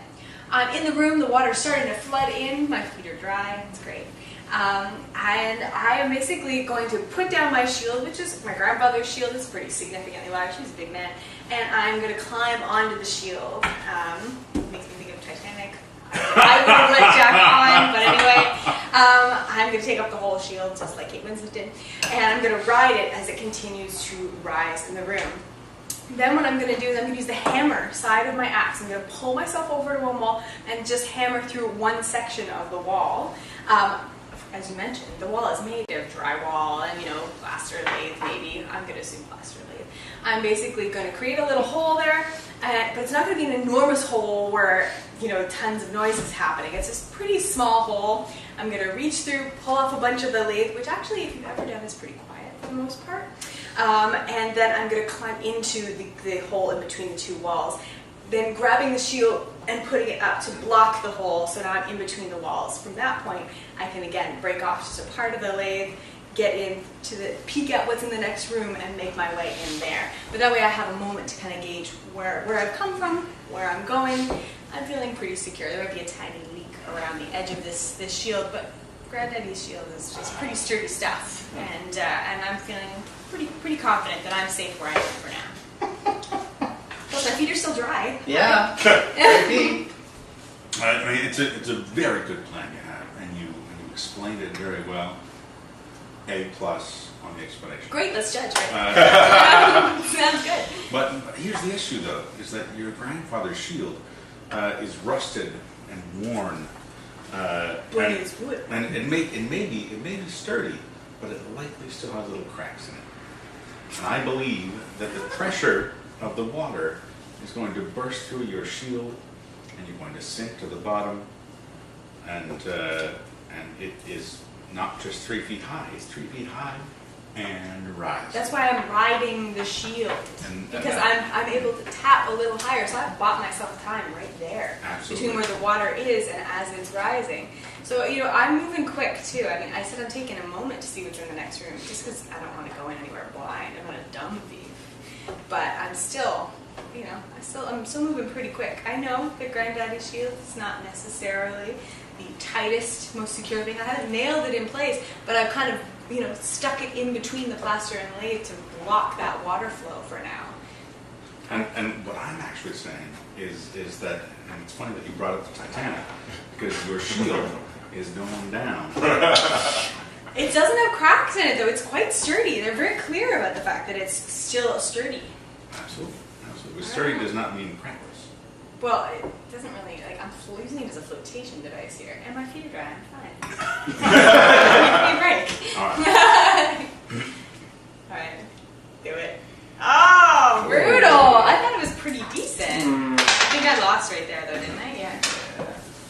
In the room, the water's starting to flood in. My feet are dry. It's great. And I am basically going to put down my shield, which is my grandfather's shield. It's pretty significantly large. He's a big man. And I'm going to climb onto the shield. Makes me think of Titanic. I would have let Jack on, but anyway. I'm going to take up the whole shield, just like Kate Winslet did. And I'm going to ride it as it continues to rise in the room. Then what I'm going to do is I'm going to use the hammer side of my axe. I'm going to pull myself over to one wall and just hammer through one section of the wall. As you mentioned, the wall is made of drywall and, plaster lathe maybe. I'm going to assume plaster lathe. I'm basically going to create a little hole there, but it's not going to be an enormous hole where, tons of noise is happening. It's this pretty small hole. I'm going to reach through, pull off a bunch of the lathe, which actually, if you've ever done, is pretty quiet for the most part. And then I'm going to climb into the hole in between the 2 walls. Then grabbing the shield and putting it up to block the hole, so now I'm in between the walls. From that point, I can again break off just a part of the lathe, get in to peek out what's in the next room, and make my way in there. But that way I have a moment to kind of gauge where I've come from, where I'm going. I'm feeling pretty secure. There might be a tiny leak around the edge of this shield, but Granddaddy's shield is just pretty sturdy stuff, and I'm feeling pretty confident that I'm safe where I am for now. Plus, my feet are still dry. Yeah. I mean, it's a very good plan you have, and you explained it very well. A+ on the explanation. Great, let's judge. Right? Sounds good. But here's the issue, though, is that your grandfather's shield is rusted and worn. But it's wood. And it may be sturdy, but it likely still has little cracks in it. And I believe that the pressure of the water is going to burst through your shield, and you're going to sink to the bottom, and it is not just 3 feet high; it's 3 feet high and rise. That's why I'm riding the shield, because I'm able to tap a little higher. So I've bought myself time right there, Absolutely. between where the water is and as it's rising. So I'm moving quick too. I mean, I said I'm taking a moment to see what's in the next room, just because I don't want to go in anywhere blind. I'm not a dumb thief, but I'm still. I'm still moving pretty quick. I know that Granddaddy's shield is not necessarily the tightest, most secure thing. I haven't nailed it in place, but I've kind of, stuck it in between the plaster and lathe to block that water flow for now. And what I'm actually saying is that, and it's funny that you brought up the Titanic, because your shield is going down. It doesn't have cracks in it, though. It's quite sturdy. They're very clear about the fact that it's still sturdy. Absolutely. Sturdy does not mean crackless. Well, it doesn't really, I'm using it as a flotation device here. And my feet are dry, I'm fine. Give me a break. All right. All right, do it. Oh, brutal! I thought it was pretty decent. I think I lost right there, though, didn't I? Yeah.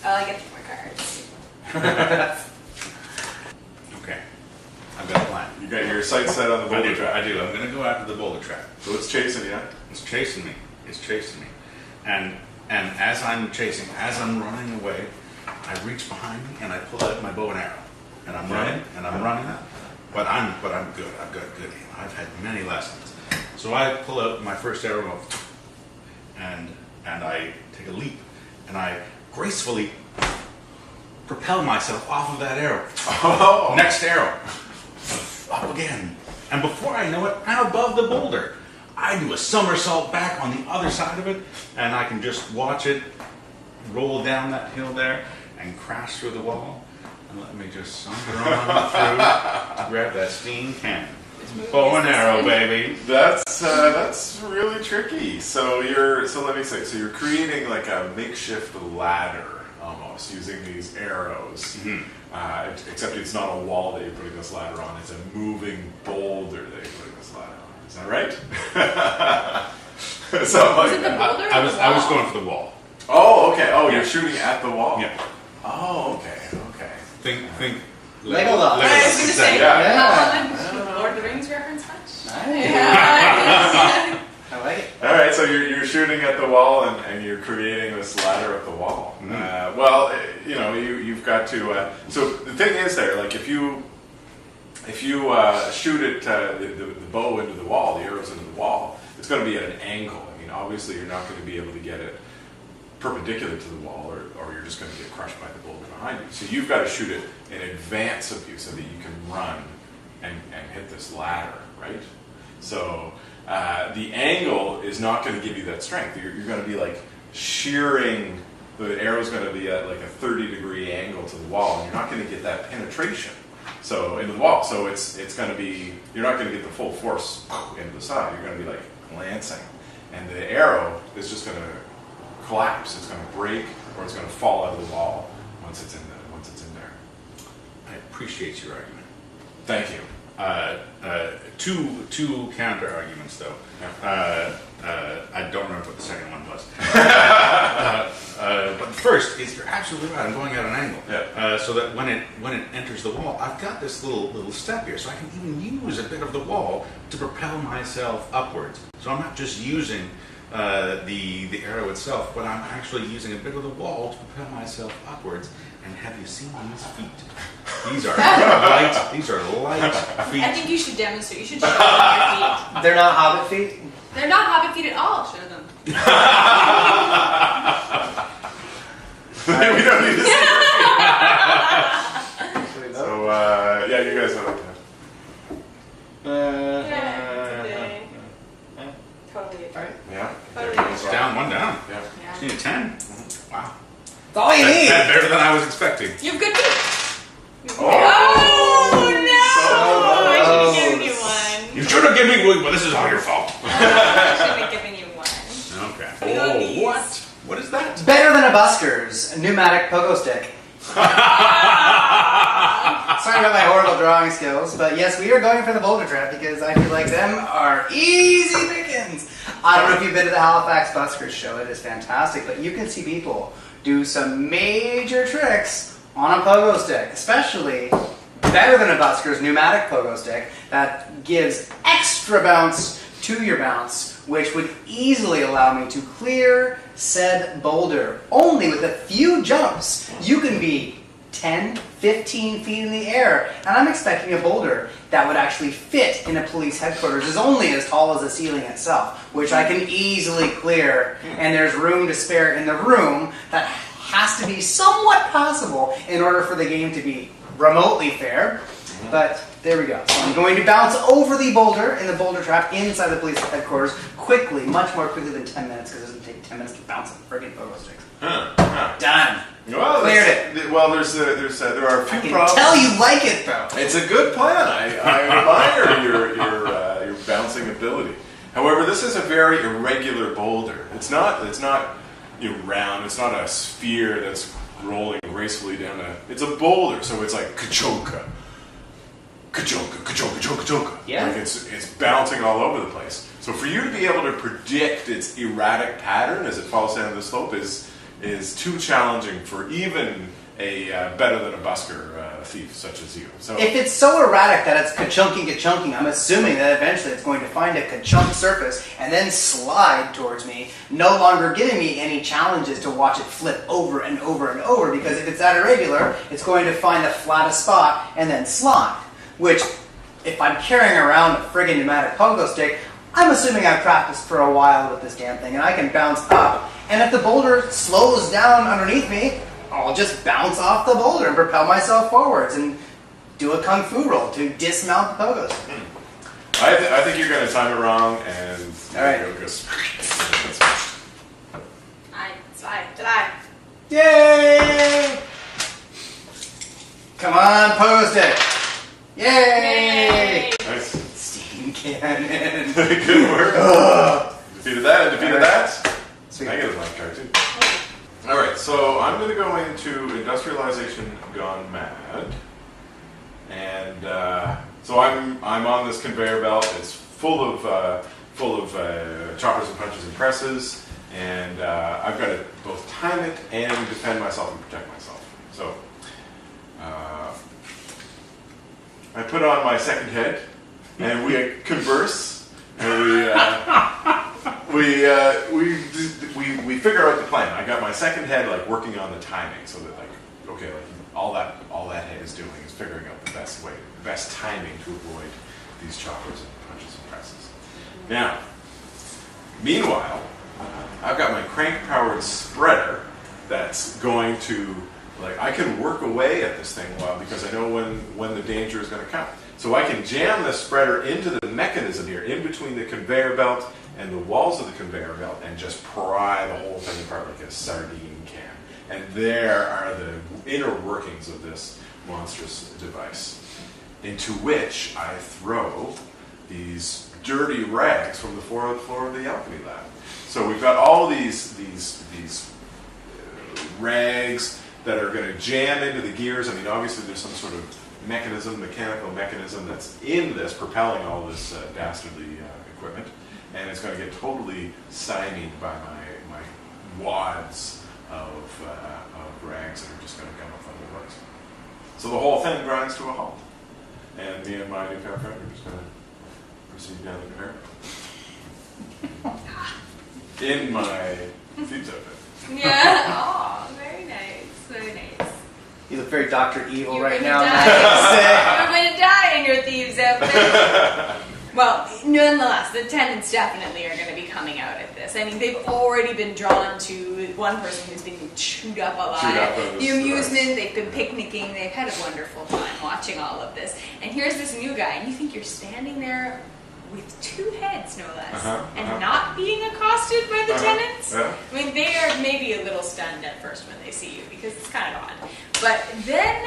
Oh, I get more cards. Okay. I've got a plan. You got your sights set on the boulder trap. I do. I'm going to go after the boulder trap. So it's chasing you. It's chasing me. And as I'm chasing, as I'm running away, I reach behind me and I pull out my bow and arrow. And I'm running, but I'm good. I've got good aim. I've had many lessons. So I pull out my first arrow and I take a leap and I gracefully propel myself off of that arrow. Oh. Next arrow. Up again. And before I know it, I'm above the boulder. I do a somersault back on the other side of it, and I can just watch it roll down that hill there and crash through the wall. And let me just saunter on through, grab that steam cannon. Bow and arrow, baby. That's really tricky. So let me say, so you're creating like a makeshift ladder almost using these arrows. Except it's not a wall that you're putting this ladder on; it's a moving boulder that you're putting this ladder on. Is that right? Something like Is it the that. boulder? I was going for the wall. Oh, okay. Oh, Yeah. you're shooting at the wall. Yeah. Oh, okay. Think. Legolas. I was going to say, Yeah. Lord of the Rings reference much? I like it. All right, so you're shooting at the wall and you're creating this ladder up the wall. You've got to. So the thing is, there, like if you shoot it the bow into the wall, the arrows into the wall, it's going to be at an angle. I mean, obviously, you're not going to be able to get it perpendicular to the wall, or you're just going to get crushed by the boulder behind you. So you've got to shoot it in advance of you so that you can run and hit this ladder, right? So the angle is not going to give you that strength. You're going to be like shearing, the arrow's going to be at like a 30-degree angle to the wall, and you're not going to get that penetration into the wall. So it's going to be, you're not going to get the full force into the side. You're going to be like glancing, and the arrow is just going to collapse. It's going to break, or it's going to fall out of the wall once it's in there. I appreciate your argument. Thank you. Two counter arguments though. I don't remember what the second one was. But first is you're absolutely right. I'm going at an angle, so that when it enters the wall, I've got this little step here, so I can even use a bit of the wall to propel myself upwards. So I'm not just using the arrow itself, but I'm actually using a bit of the wall to propel myself upwards. And have you seen these feet? These are light. These are light feet. I think you should demonstrate. You should show them your feet. They're not hobbit feet? They're not hobbit feet at all. Show them. We don't need to see your feet. So you guys know. Totally. Yeah. It's down, one down. Yeah. Just need a 10. Wow. That's all you need. That's better than I was expecting. You have good feet. Oh, Oh, I should have given you one. You should have given me one, but this is all your fault. I should have given you one. Okay. Oh, what? What is that? Better than a Busker's pneumatic pogo stick. Sorry about my horrible drawing skills, but yes, we are going for the boulder trap because I feel like them are easy pickings. I don't know if you've been to the Halifax Buskers show, it is fantastic, but you can see people do some major tricks on a pogo stick, especially better than a Busker's pneumatic pogo stick that gives extra bounce to your bounce, which would easily allow me to clear said boulder. Only with a few jumps, you can be 10, 15 feet in the air, and I'm expecting a boulder that would actually fit in a police headquarters is only as tall as the ceiling itself, which I can easily clear, and there's room to spare in the room that has to be somewhat passable in order for the game to be remotely fair. But there we go. So I'm going to bounce over the boulder in the boulder trap inside the police headquarters quickly, much more quickly than 10 minutes, because it doesn't take 10 minutes to bounce a friggin' pogo sticks. Done. Well, Cleared it. there are a few I can problems. tell you like it though. It's a good plan. I admire your bouncing ability. However, this is a very irregular boulder. It's not round. It's not a sphere that's rolling gracefully down it's a boulder, so it's like ka-chonka, ka-chonka, ka-chonka, ka-chonka, ka-chonka. Yeah. Like it's bouncing all over the place. So for you to be able to predict its erratic pattern as it falls down the slope is too challenging for even a better than a busker thief such as you. So If it's so erratic that it's ka-chunking, I'm assuming that eventually it's going to find a ka-chunk surface and then slide towards me, no longer giving me any challenges to watch it flip over and over and over, because if it's that irregular, it's going to find the flattest spot and then slide. Which, if I'm carrying around a friggin' pneumatic pogo stick, I'm assuming I've practiced for a while with this damn thing, and I can bounce up, and if the boulder slows down underneath me, I'll just bounce off the boulder and propel myself forwards and do a kung fu roll to dismount the pogos. I think you're going to time it wrong, and All right. you'll go smash. July. Yay! Come on, pogo stick. Yay! Nice. Steam cannon. Good work. Defeated that. Defeated All right. that. Sweet. I get a black card too. All right, so I'm going to go into industrialization gone mad, and so I'm on this conveyor belt. It's full of choppers and punches and presses, and I've got to both time it and defend myself and protect myself. So I put on my second head, and we converse, and we figure out the plan. I got my second head like working on the timing, so that like okay, like all that head is doing is figuring out the best timing to avoid these choppers and punches and presses. Now, meanwhile, I've got my crank-powered spreader that's going to like I can work away at this thing because I know when the danger is going to come. So I can jam the spreader into the mechanism here, in between the conveyor belt and the walls of the conveyor belt, and just pry the whole thing apart like a sardine can. And there are the inner workings of this monstrous device, into which I throw these dirty rags from the floor of the alchemy lab. So we've got all these rags that are going to jam into the gears. I mean, obviously there's some sort of mechanical mechanism that's in this, propelling all this dastardly equipment, and it's going to get totally stymied by my wads of rags that are just going to come up on the works. So the whole thing grinds to a halt, and me and my newfound friend are just going to proceed down the conveyor. In my thieves outfit. Yeah. Oh, very nice. Very nice. You look very Dr. Evil You're right gonna now. die. You're going to die in your thieves outfit. Well, nonetheless, the tenants definitely are going to be coming out at this. I mean, they've already been drawn to one person who's been chewed up alive. The amusement, they've been picnicking, they've had a wonderful time watching all of this. And here's this new guy, and you think you're standing there with two heads, no less, and not being accosted by the tenants? Yeah. I mean, they are maybe a little stunned at first when they see you, because it's kind of odd. But then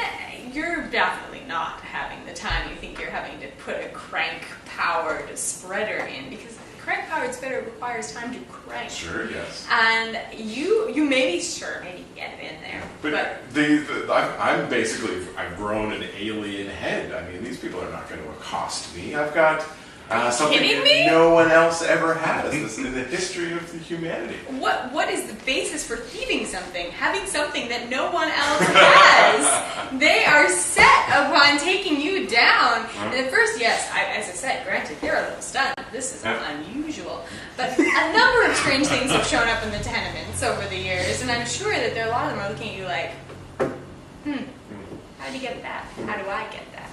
you're definitely not having the time you think you're having to put a crank-powered spreader in, because a crank-powered spreader requires time to crank. Sure, yes. And you maybe get it in there. But I've grown an alien head. I mean, these people are not going to accost me. I've got something kidding that me? no one else ever has in the history of humanity. What is the basis for thieving something? Having something that no one else has. They are set upon taking you down. And at first, yes, as I said, granted, they're a little stunned. This is unusual. But a number of strange things have shown up in the tenements over the years, and I'm sure that a lot of them are looking at you like, how did you get that? How do I get that?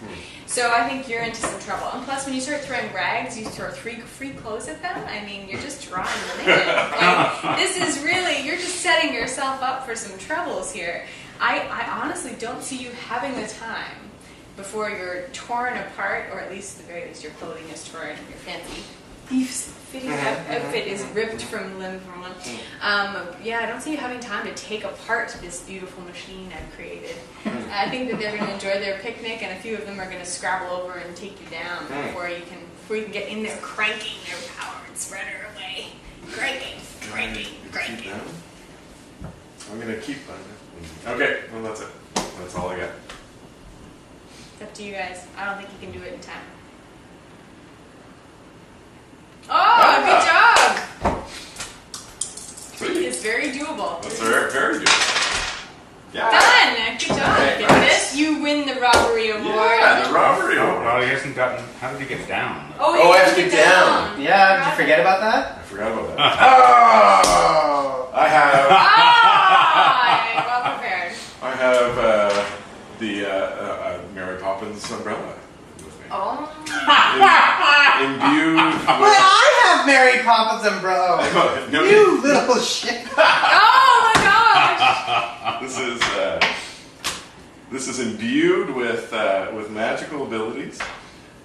So I think you're into some trouble. And plus, when you start throwing rags, you throw free clothes at them. I mean, you're just drawing them in. Like, this is really, you're just setting yourself up for some troubles here. I honestly don't see you having the time before you're torn apart, or at least, at the very least, your clothing is torn and your fancy thief's fitting outfit is ripped from limb from limb. Yeah, I don't see you having time to take apart this beautiful machine I've created. I think that they're going to enjoy their picnic, and a few of them are going to scrabble over and take you down before you can get in there cranking their powered spreader away. Cranking. I'm going to keep okay, well, that's it. That's all I got. It's up to you guys. I don't think you can do it in time. Oh, good job! Sweet. It's very doable. That's very, very good. Yeah. Done! Good job. Okay, Get nice. this? You win the robbery award. Yeah, the robbery Oh, award. well, he hasn't gotten. How did he get down? Oh, Oh, I have to get down. Yeah, did you forget about that? I forgot about that. Oh! I have Well prepared. I have the Mary Poppins umbrella with me. Oh. Imbued with... But I have Mary Poppins umbrella. No, You little shit. Oh my gosh! This is imbued with magical abilities.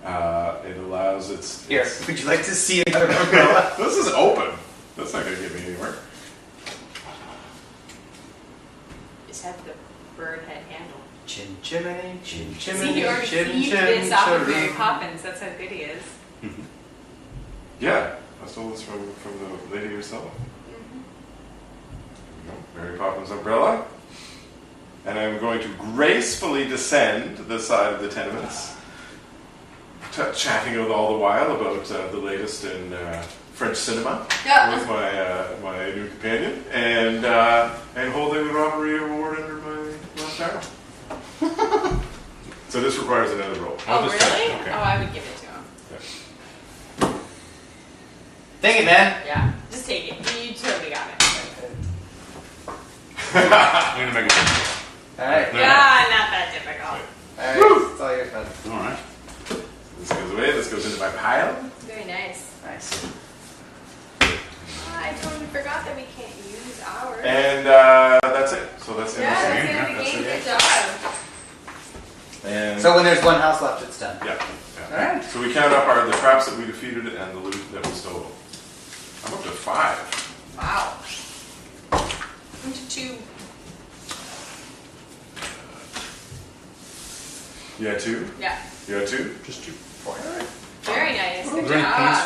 It allows its. Here, would you like to see another umbrella? This is open. That's not going to get me anywhere. Just have the bird head handle. Chin chimney, chin See, chimney, you already chin thieved chin. this off of Mary Poppins. That's how good he is. Yeah, I stole this from the lady herself. Mary Poppins umbrella. And I'm going to gracefully descend the side of the tenements, chatting all the while about the latest in French cinema with my new companion, and holding the robbery award under my left arm. So this requires another roll. Oh, really? Okay. Oh, I would give it to him. Dang it, man. Yeah, just take it. You totally got it. I'm going to make it. Alright. Yeah, not that difficult. Alright, it's all yours, bud. All right. This goes away. This goes into my pile. Very nice. Nice. I totally forgot that we can't use ours. And that's it. So that's the Yeah, end of that's the the end of the game. Good job. And So when there's one house left, it's done. yeah. Alright. So we count up the traps that we defeated and the loot that we stole. I'm up to 5. Wow. Into 2. You had 2? Yeah. You had 2? Just 2. Very nice. Good Drink, thanks job. for